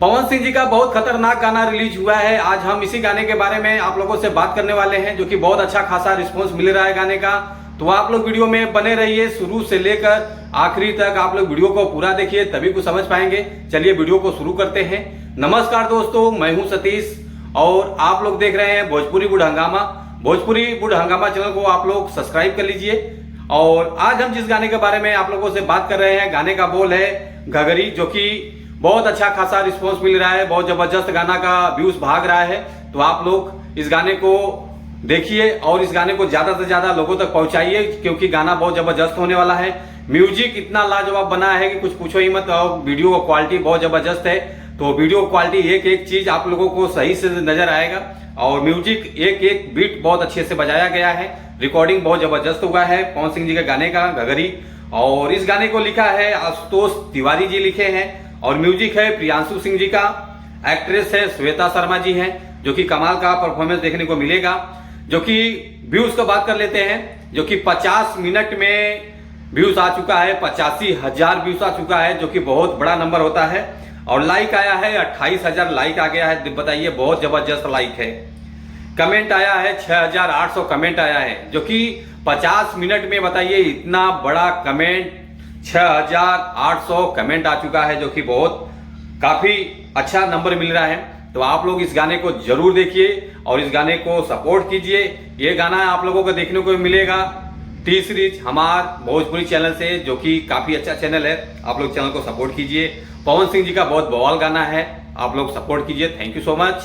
पवन सिंह जी का बहुत खतरनाक गाना रिलीज हुआ है। आज हम इसी गाने के बारे में आप लोगों से बात करने वाले हैं, जो कि बहुत अच्छा खासा रिस्पांस मिल रहा है गाने का। तो आप लोग वीडियो में बने रहिए, शुरू से लेकर आखिरी तक आप लोग वीडियो को पूरा देखिए, तभी कुछ समझ पाएंगे। चलिए वीडियो को शुरू करते हैं। नमस्कार दोस्तों, मैं हूं सतीश और आप लोग देख रहे हैं भोजपुरी बुढ़ हंगामा। भोजपुरी बुढ़ हंगामा चैनल को आप लोग सब्सक्राइब कर लीजिए। और आज हम जिस गाने के बारे में आप लोगों से बात कर रहे हैं, गाने का बोल है घघरी, जो कि बहुत अच्छा खासा रिस्पांस मिल रहा है। बहुत जबरदस्त गाना का व्यूज भाग रहा है। तो आप लोग इस गाने को देखिए और इस गाने को ज्यादा से ज्यादा लोगों तक पहुंचाइए, क्योंकि गाना बहुत जबरदस्त होने वाला है। म्यूजिक इतना लाजवाब बना है कि कुछ पूछो ही मत। और वीडियो का क्वालिटी बहुत जबरदस्त है। तो वीडियो क्वालिटी एक एक चीज आप लोगों को सही से नजर आएगा। और म्यूजिक एक एक बीट बहुत अच्छे से बजाया गया है। रिकॉर्डिंग बहुत जबरदस्त हुआ है पवन सिंह जी के गाने का घघरी। और इस गाने को लिखा है आशुतोष तिवारी जी लिखे हैं। और म्यूजिक है प्रियांशु सिंह जी का। एक्ट्रेस है श्वेता शर्मा जी हैं, जो कि कमाल का परफॉर्मेंस देखने को मिलेगा। जो कि व्यूज का बात कर लेते हैं, जो कि 50 मिनट में व्यूज आ चुका है। 85,000 व्यूज आ चुका है, जो कि बहुत बड़ा नंबर होता है। और लाइक आया है 28,000 लाइक आ गया है। बताइए, बहुत जबरदस्त लाइक है। कमेंट आया है 6,800 कमेंट आया है, जो कि 50 मिनट में बताइए इतना बड़ा कमेंट, 6,800 कमेंट आ चुका है, जो कि बहुत काफी अच्छा नंबर मिल रहा है। तो आप लोग इस गाने को जरूर देखिए और इस गाने को सपोर्ट कीजिए। ये गाना आप लोगों को देखने को मिलेगा टी सीरीज हमार भोजपुरी चैनल से, जो कि काफी अच्छा चैनल है। आप लोग चैनल को सपोर्ट कीजिए। पवन सिंह जी का बहुत बवाल गाना है, आप लोग सपोर्ट कीजिए। Thank you so much.